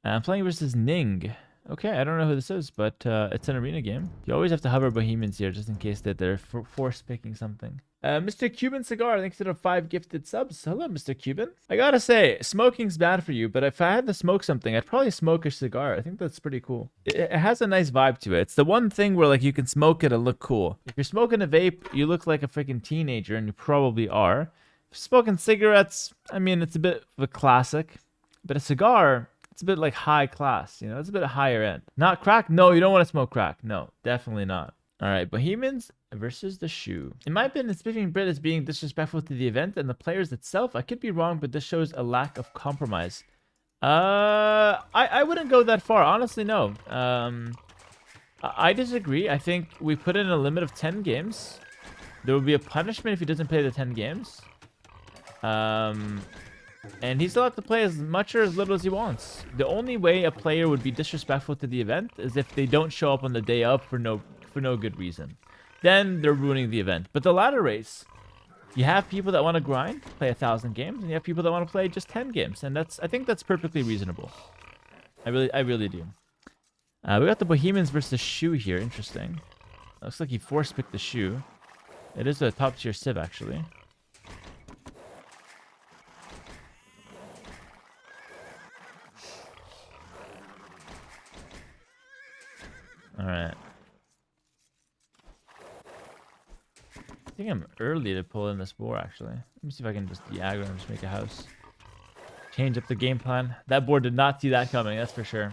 I'm playing versus Ning. Okay, I don't know who this is, but it's an arena game. You always have to hover Bohemians here just in case that they're force picking something. Mr. Cuban Cigar, thanks to the 5 gifted subs. Hello, Mr. Cuban. I gotta say, smoking's bad for you, but if I had to smoke something, I'd probably smoke a cigar. I think that's pretty cool. It has a nice vibe to it. It's the one thing where like you can smoke it and look cool. If you're smoking a vape, you look like a freaking teenager, and you probably are. If you're smoking cigarettes, I mean, it's a bit of a classic, but a cigar, it's a bit like high class, you know, it's a bit higher end. Not crack? No, you don't want to smoke crack. No, definitely not. All right, Bohemians versus the Shoe. In my opinion, it's between Brit as being disrespectful to the event and the players itself. I could be wrong, but this shows a lack of compromise. I wouldn't go that far. Honestly, no. I disagree. I think we put in a limit of 10 games. There will be a punishment if he doesn't play the 10 games. And he's allowed to play as much or as little as he wants. The only way a player would be disrespectful to the event is if they don't show up on the day of for no good reason. Then they're ruining the event. But the ladder race, you have people that want to grind, play 1,000 games, and you have people that want to play just 10 games, and I think that's perfectly reasonable. I really do. We got the Bohemians versus Shoe here. Interesting. Looks like he force picked the Shoe. It is a top tier Civ actually. All right. I think I'm early to pull in this boar, actually. Let me see if I can just de-aggro and just make a house. Change up the game plan. That board did not see that coming, that's for sure.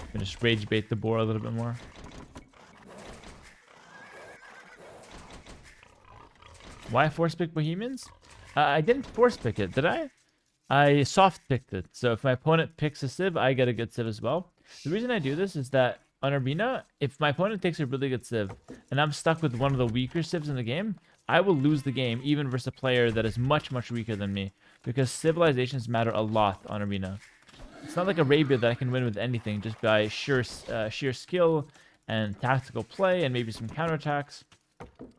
I'm gonna just rage bait the boar a little bit more. Why force pick Bohemians? I didn't force pick it, did I? I soft picked it. So if my opponent picks a Civ, I get a good Civ as well. The reason I do this is that on Arena, if my opponent takes a really good Civ and I'm stuck with one of the weaker Civs in the game, I will lose the game even versus a player that is much, much weaker than me, because civilizations matter a lot on Arena. It's not like Arabia that I can win with anything just by sheer skill and tactical play and maybe some counterattacks.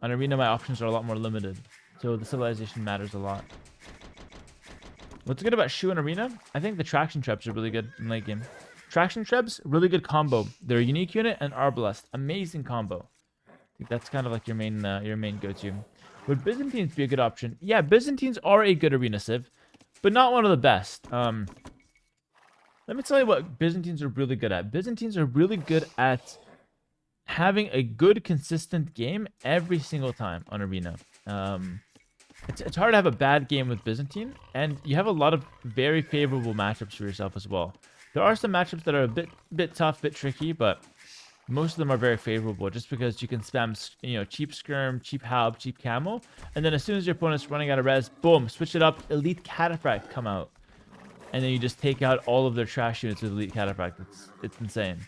On Arena, my options are a lot more limited, so the civilization matters a lot. What's good about Shu and Arena? I think the traction traps are really good in late game. Traction traps, really good combo. They're a unique unit and Arbalest, amazing combo. I think that's kind of like your main go-to. Would Byzantines be a good option? Yeah, Byzantines are a good Arena Civ, but not one of the best. Let me tell you what Byzantines are really good at. Byzantines are really good at having a good, consistent game every single time on Arena. It's hard to have a bad game with Byzantine, and you have a lot of very favorable matchups for yourself as well. There are some matchups that are a bit tough, bit tricky, but most of them are very favorable just because you can spam, cheap skirm, cheap halb, cheap camel, and then as soon as your opponent's running out of res, boom, switch it up, elite cataphract come out, and then you just take out all of their trash units with elite cataphract. It's insane.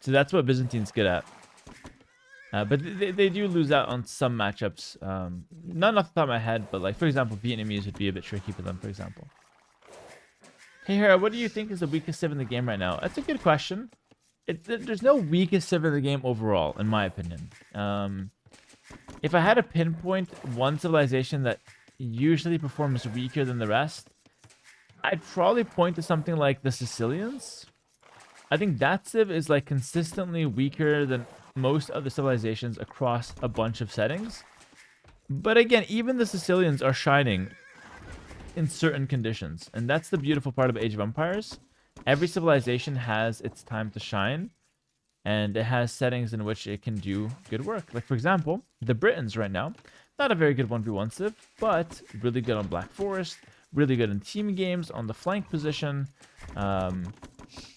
So that's what Byzantine's good at. But they do lose out on some matchups. Not off the top of my head, but like, for example, Vietnamese would be a bit tricky for them, for example. Hey, Hera, what do you think is the weakest Civ in the game right now? That's a good question. There's no weakest Civ in the game overall, in my opinion. If I had to pinpoint one civilization that usually performs weaker than the rest, I'd probably point to something like the Sicilians. I think that Civ is like consistently weaker than most other civilizations across a bunch of settings. But again, even the Sicilians are shining in certain conditions. And that's the beautiful part of Age of Empires. Every civilization has its time to shine, and it has settings in which it can do good work. Like, for example, the Britons right now, not a very good 1v1 Civ, but really good on Black Forest, really good in team games, on the flank position,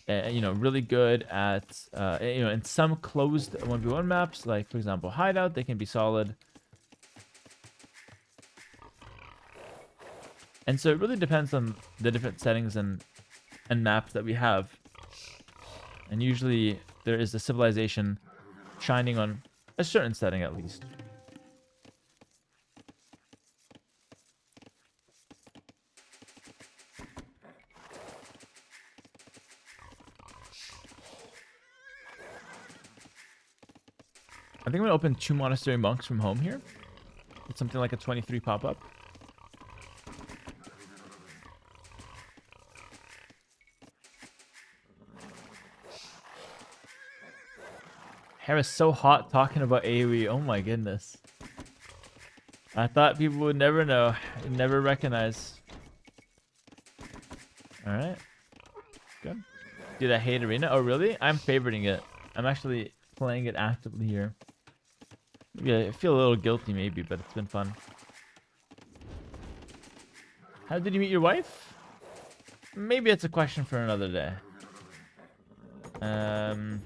really good at, in some closed 1v1 maps, like, for example, Hideout, they can be solid. And so it really depends on the different settings and maps that we have. And usually there is a civilization shining on a certain setting at least. I think I'm gonna open 2 monastery monks from home here. It's something like a 23 pop-up. Hera's so hot talking about AoE. Oh my goodness. I thought people would never know, never recognize. Alright. Good. Dude, I hate Arena. Oh, really? I'm favoriting it. I'm actually playing it actively here. Yeah, I feel a little guilty maybe, but it's been fun. How did you meet your wife? Maybe it's a question for another day. Let's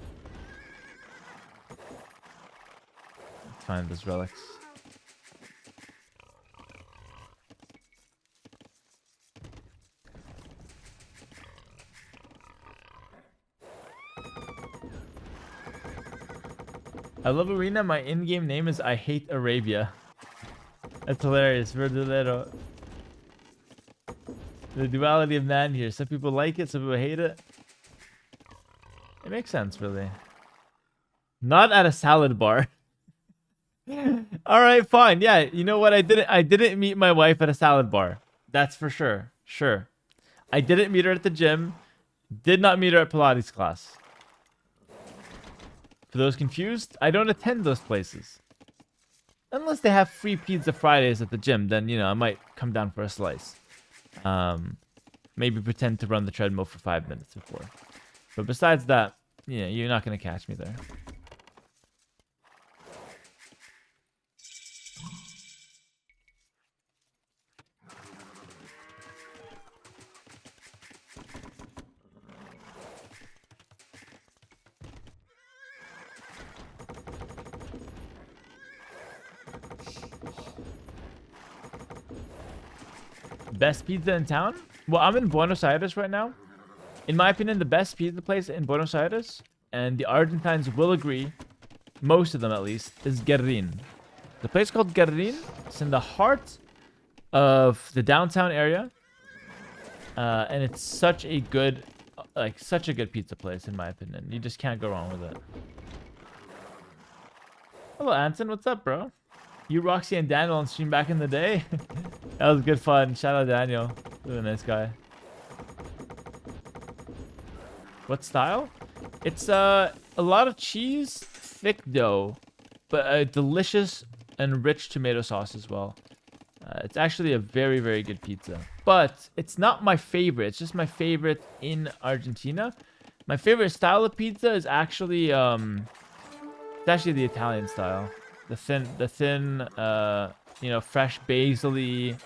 find those relics. I love Arena. My in-game name is I Hate Arabia. That's hilarious. Verdadero. The duality of man here. Some people like it, some people hate it. It makes sense, really. Not at a salad bar. All right, fine. Yeah, you know what? I didn't meet my wife at a salad bar. That's for sure. Sure. I didn't meet her at the gym. Did not meet her at Pilates class. For those confused, I don't attend those places. Unless they have free pizza Fridays at the gym, then, you know, I might come down for a slice. Maybe pretend to run the treadmill for 5 minutes before. But besides that, yeah, you're not going to catch me there. Best pizza in town? Well, I'm in Buenos Aires right now. In my opinion, the best pizza place in Buenos Aires, and the Argentines will agree, most of them at least, is Guerrin. The place called Guerrin. It's in the heart of the downtown area. And it's such a good pizza place in my opinion. You just can't go wrong with it. Hello, Anton. What's up, bro? You, Roxy, and Daniel on stream back in the day? That was good fun. Shout out Daniel. Really nice guy. What style? It's a lot of cheese, thick dough, but a delicious and rich tomato sauce as well. It's actually a very, very good pizza. But it's not my favorite. It's just my favorite in Argentina. My favorite style of pizza is actually it's actually the Italian style. The thin, you know, fresh basil-y,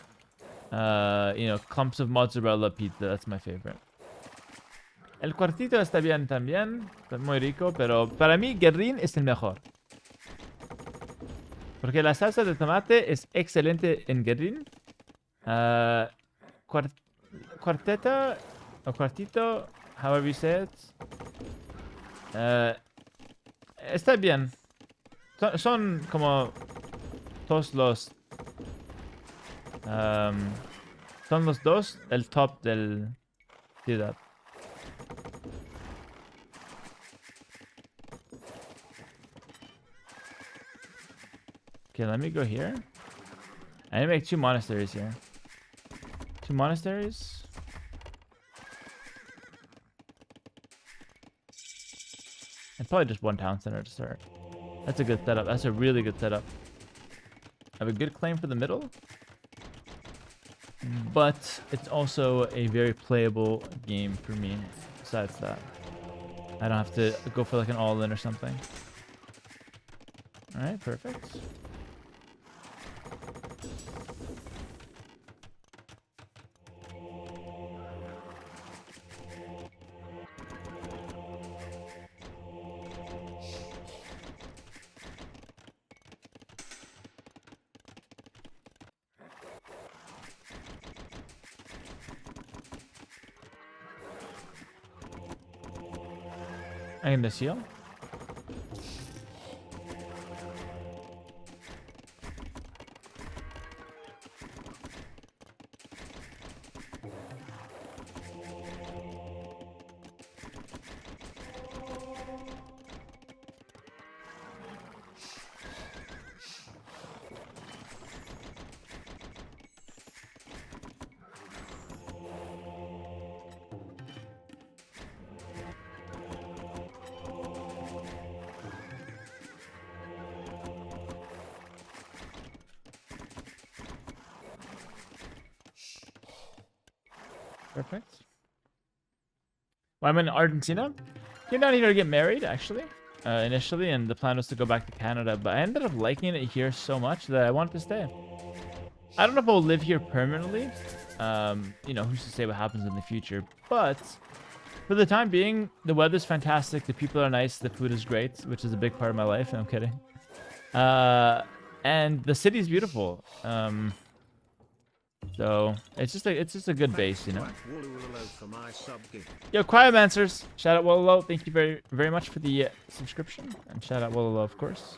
you know, clumps of mozzarella pizza. That's my favorite. El cuartito está bien también, muy rico, pero para mí Guerrin es el mejor. Porque la salsa de tomate es excelente en Guerrin. Cuarteta o cuartito, however you say it, está bien. Son como todos los son los dos el top del ciudad. Okay, let me go here. I need to make 2 monasteries here. 2 monasteries. And probably just 1 town center to start. That's a good setup. That's a really good setup. I have a good claim for the middle. But it's also a very playable game for me. Besides that, I don't have to go for like an all-in or something. Alright, perfect. I'm gonna seal. Perfect. Well, I'm in Argentina. Came down here to get married, actually, initially, and the plan was to go back to Canada, but I ended up liking it here so much that I wanted to stay. I don't know if I'll live here permanently. You know, who's to say what happens in the future, but for the time being, the weather's fantastic, the people are nice, the food is great, which is a big part of my life. No, I'm kidding. And the city's beautiful. So it's just a good base, you know. Yo, Cryomancers, shout out Wololo. Thank you very much for the subscription, and shout out Wololo, of course.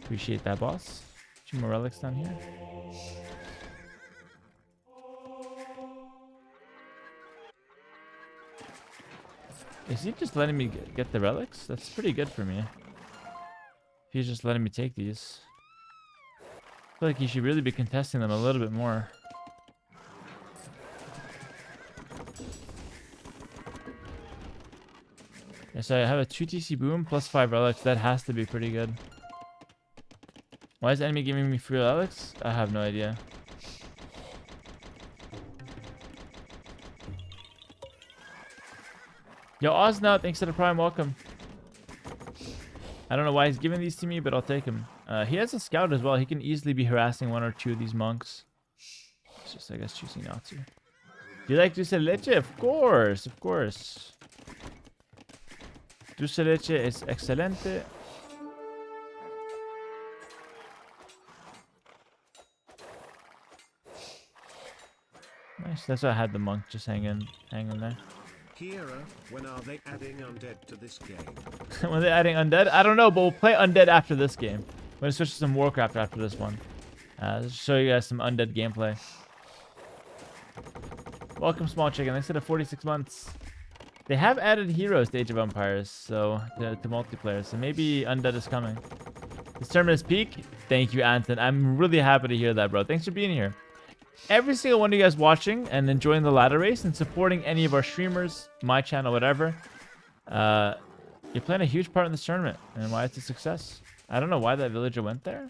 Appreciate that, boss. 2 more relics down here. Is he just letting me get the relics? That's pretty good for me. If he's just letting me take these. I feel like he should really be contesting them a little bit more. Yeah, so I have a 2 TC boom plus 5 relics. That has to be pretty good. Why is the enemy giving me free relics? I have no idea. Yo, Osna, thanks for the prime. Welcome. I don't know why he's giving these to me, but I'll take him. He has a scout as well. He can easily be harassing 1 or 2 of these monks. It's just, I guess, choosing not to. Do you like dulce de leche? Of course, of course. Dulce de leche is excelente. Nice. That's why I had the monk just hanging there. Hera, when are they adding undead to this game? When they're adding undead? I don't know, but we'll play undead after this game. I'm going to switch to some Warcraft after this one. Show you guys some undead gameplay. Welcome, Small Chicken. They said 46 months. They have added heroes to Age of Empires, so to multiplayer. So maybe undead is coming. This tournament is peak. Thank you, Anton. I'm really happy to hear that, bro. Thanks for being here. Every single one of you guys watching and enjoying the ladder race and supporting any of our streamers, my channel, whatever. You're playing a huge part in this tournament and why it's a success. I don't know why that villager went there,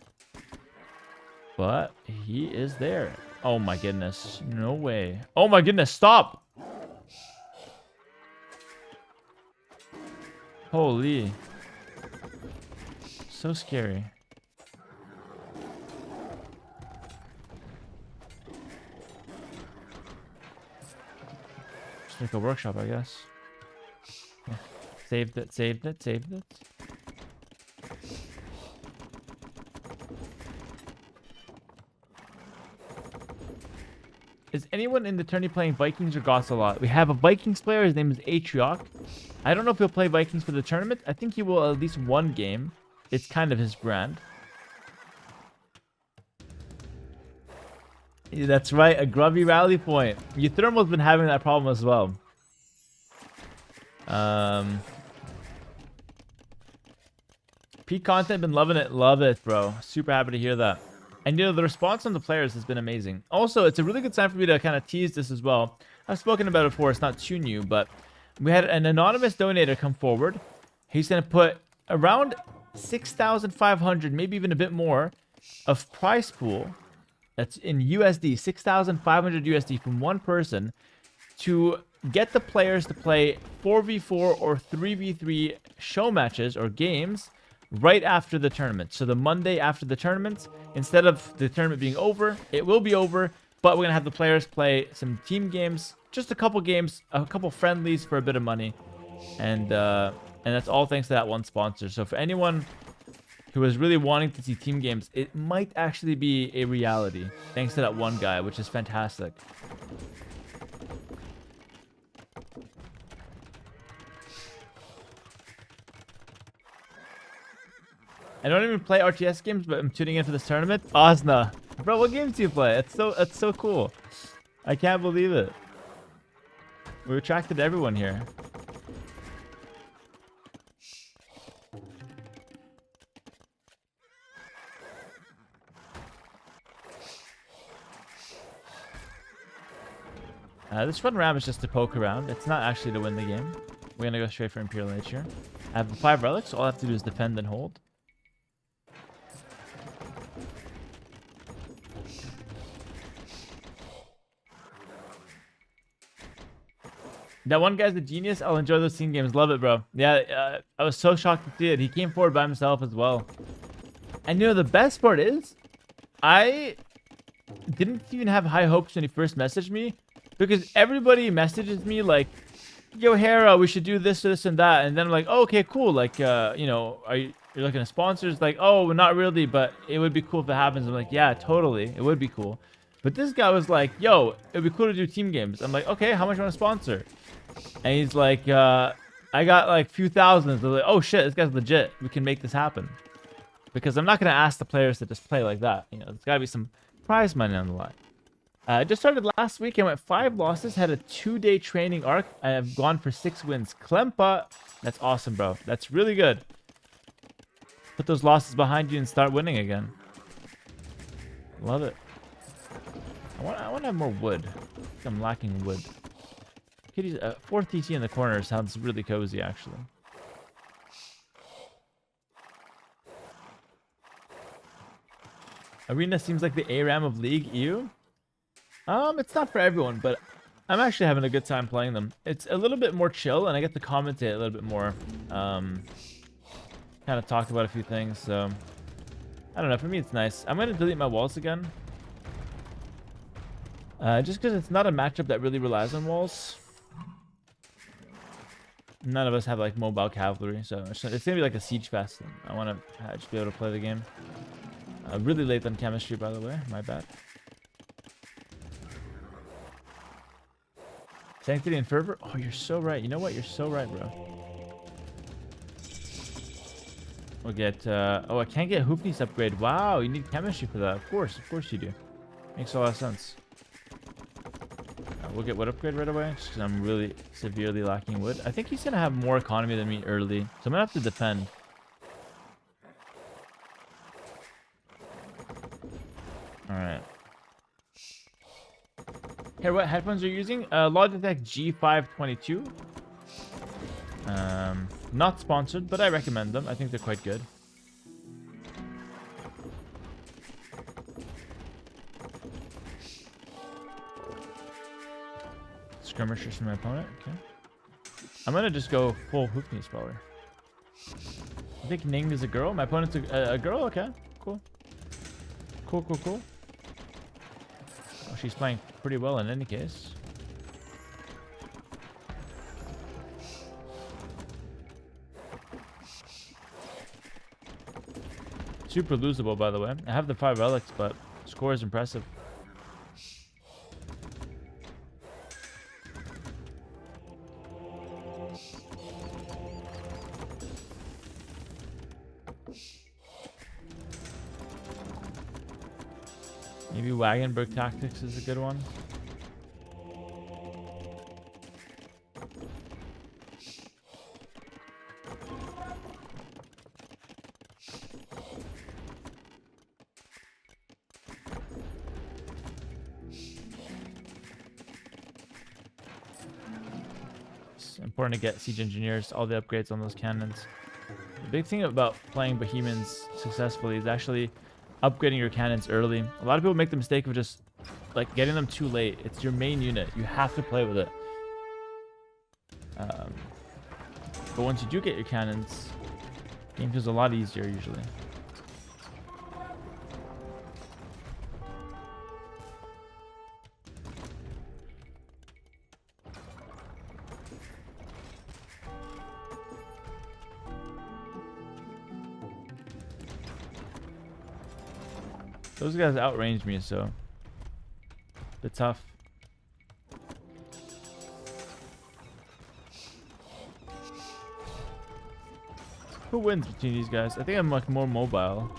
but he is there. Oh my goodness. No way. Oh my goodness. Stop. Holy. So scary. Like a workshop, I guess. Yeah. Saved it, saved it, saved it. Is anyone in the tourney playing Vikings or Goss a lot? We have a Vikings player. His name is Atriok. I don't know if he'll play Vikings for the tournament. I think he will at least 1 game. It's kind of his brand. Yeah, that's right, a grubby rally point. Euthermal's been having that problem as well. Peak content, been loving it. Love it, bro. Super happy to hear that. And you know, the response from the players has been amazing. Also, it's a really good time for me to kind of tease this as well. I've spoken about it before. It's not too new, but we had an anonymous donator come forward. He's going to put around 6,500, maybe even a bit more, of prize pool. That's in USD, 6,500 USD from one person to get the players to play 4v4 or 3v3 show matches or games right after the tournament. So the Monday after the tournament, instead of the tournament being over, it will be over, but we're going to have the players play some team games, just a couple games, a couple friendlies for a bit of money. And that's all thanks to that one sponsor. So for anyone who is really wanting to see team games, it might actually be a reality thanks to that one guy, which is fantastic. I don't even play RTS games, but I'm tuning in for this tournament. Osna, bro, what games do you play? It's so cool. I can't believe it. We attracted everyone here. This front ram is just to poke around. It's not actually to win the game. We're going to go straight for Imperial Age here. I have 5 relics. So all I have to do is defend and hold. That one guy's a genius. I'll enjoy those team games. Love it, bro. Yeah, I was so shocked to see it. He came forward by himself as well. And you know, the best part is, I didn't even have high hopes when he first messaged me, because everybody messages me like, yo, Hera, we should do this and that. And then I'm like, oh, okay, cool. Like, you know, you're looking at sponsors? Like, oh, not really, but it would be cool if it happens. I'm like, yeah, totally. It would be cool. But this guy was like, yo, it'd be cool to do team games. I'm like, okay, how much do you want to sponsor? And he's like, I got like few thousands. I'm like, oh shit, this guy's legit. We can make this happen. Because I'm not going to ask the players to just play like that. You know, there's got to be some prize money on the line. I just started last week. I went 5 losses, had a 2-day training arc. I have gone for 6 wins. Klempa, that's awesome, bro. That's really good. Put those losses behind you and start winning again. Love it. I want to have more wood. I'm lacking wood. Kitty's 4th TT in the corner sounds really cozy, actually. Arena seems like the ARAM of League. You? It's not for everyone, but I'm actually having a good time playing them. It's a little bit more chill, and I get to commentate a little bit more. Kind of talk about a few things, so I don't know. For me, it's nice. I'm gonna delete my walls again, just because it's not a matchup that really relies on walls. None of us have like mobile cavalry, so it's gonna be like a siege fest. I want to just be able to play the game. Really late on chemistry, by the way. My bad. Sanctity and fervor. Oh, you're so right. You know what? You're so right, bro. We'll get. Oh, I can't get Hoopnies upgrade. Wow, you need chemistry for that. Of course you do. Makes a lot of sense. We'll get wood upgrade right away, just because I'm really severely lacking wood. I think he's gonna have more economy than me early, so I'm gonna have to defend. All right. Here, what headphones are you using? Logitech G522. Not sponsored, but I recommend them. I think they're quite good. Skirmishers from my opponent. Okay. I'm gonna just go full Hoopnies probably. I think Ning is a girl. My opponent's a girl. Okay. Cool. Cool. Oh, she's playing pretty well in any case. Super losable, by the way. I have the 5 relics, but score is impressive. Maybe Wagenberg Tactics is a good one. It's important to get siege engineers, all the upgrades on those cannons. The big thing about playing Bohemians successfully is actually upgrading your cannons early. A lot of people make the mistake of just like getting them too late. It's your main unit. You have to play with it. But once you do get your cannons, the game feels a lot easier usually. Those guys outranged me, so a bit tough. Who wins between these guys? I think I'm like more mobile.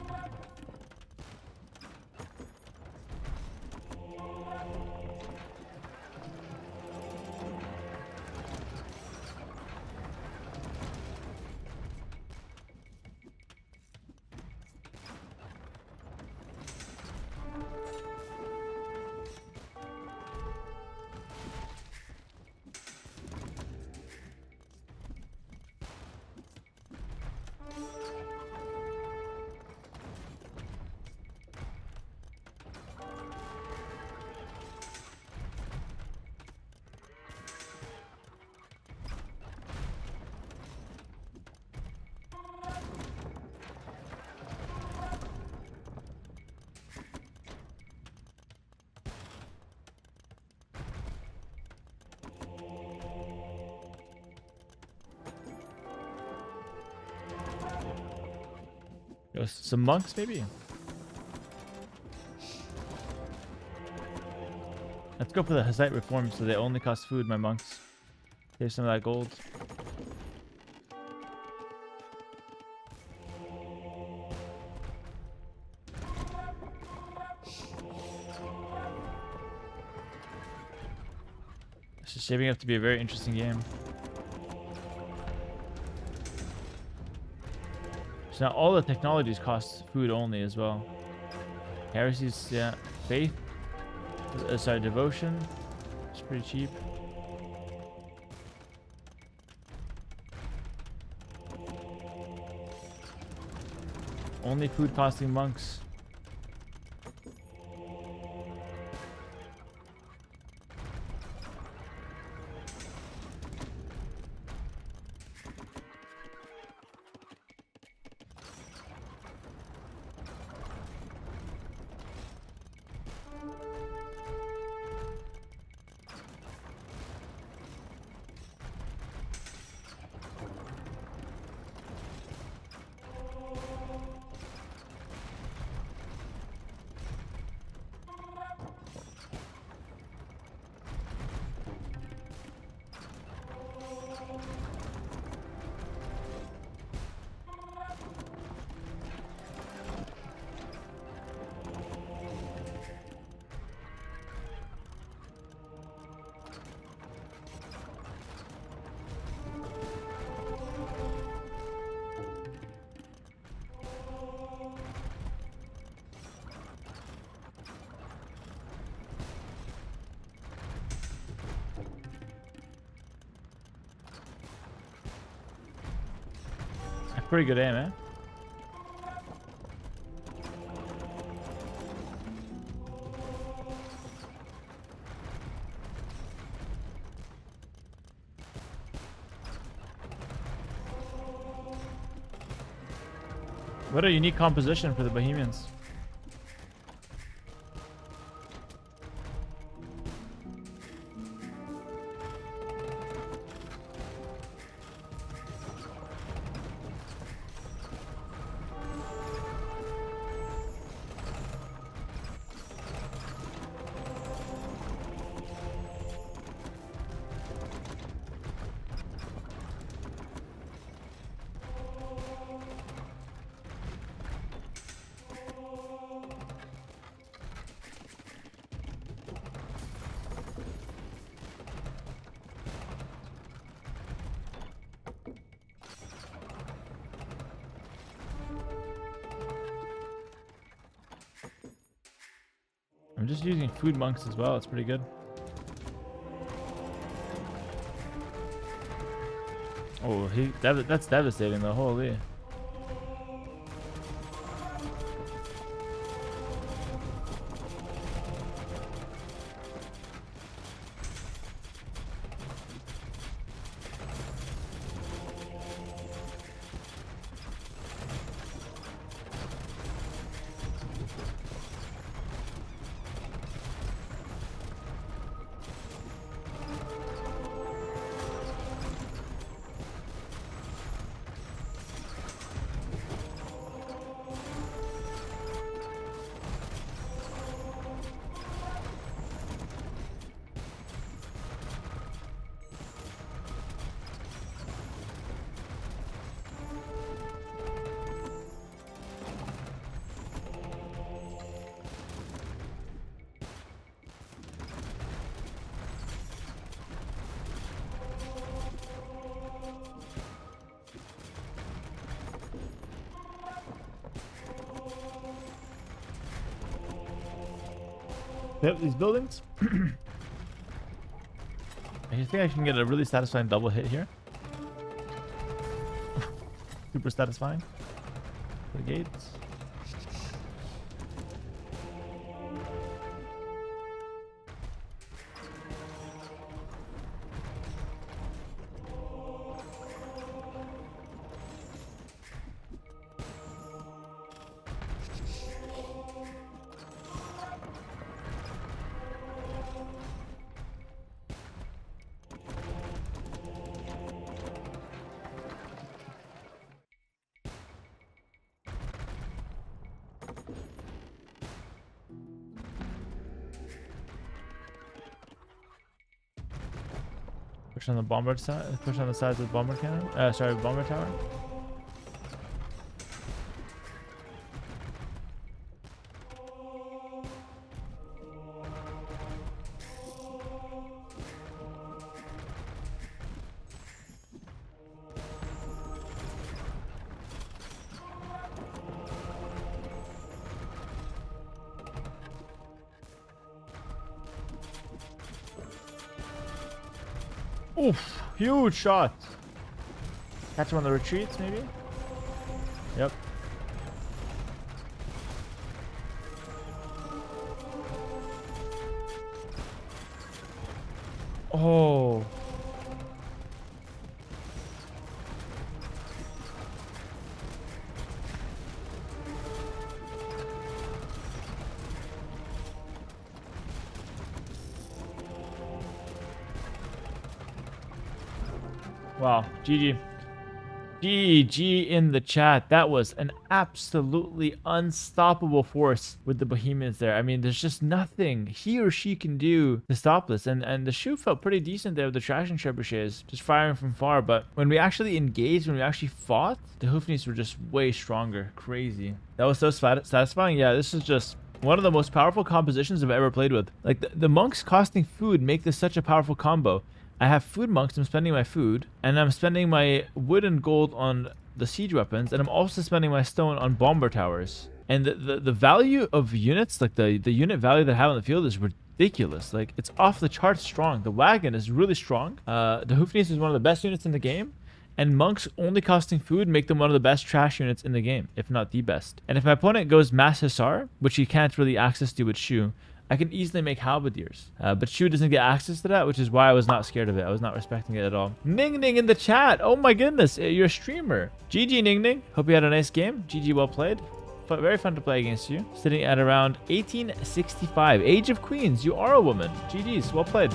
Yo, some monks maybe. Let's go for the Hussite reforms so they only cost food, my monks. Here's some of that gold. This is shaping up to be a very interesting game. So now all the technologies cost food only as well. Heresies, yeah. Faith. Sorry, devotion. It's pretty cheap. Only food costing monks. Pretty good aim, eh? What a unique composition for the Bohemians. I'm just using food monks as well. It's pretty good. Oh, that's devastating though. Holy. Yep, these buildings. I think I can get a really satisfying double hit here. Super satisfying. The gates. Push on the bomber side. Push on the sides of the bomber cannon. Sorry, bomber tower. Oof, huge shot. Catch him on the retreats, maybe? Yep. Oh. Wow, GG. GG in the chat. That was an absolutely unstoppable force with the Bohemians there. I mean, there's just nothing he or she can do to stop this. And the shoe felt pretty decent there with the trashing trebuchets, just firing from far. But when we actually engaged, when we actually fought, the Hoofneys were just way stronger. Crazy. That was so satisfying. Yeah, this is just one of the most powerful compositions I've ever played with. Like, the monks costing food make this such a powerful combo. I have food monks, I'm spending my food, and I'm spending my wood and gold on the siege weapons, and I'm also spending my stone on bomber towers. And the value of units, like the unit value that I have on the field is ridiculous. Like, it's off the charts strong. The wagon is really strong. The Hoofneys is one of the best units in the game, and monks only costing food make them one of the best trash units in the game, if not the best. And if my opponent goes mass Hussar, which he can't really access to with Shu, I can easily make halberdiers, but Shu doesn't get access to that, which is why I was not scared of it. I was not respecting it at all. Ning Ning in the chat. Oh my goodness, you're a streamer. GG Ning Ning. Hope you had a nice game. GG, well played. Very fun to play against you. Sitting at around 1865. Age of Queens. You are a woman. GG's, well played.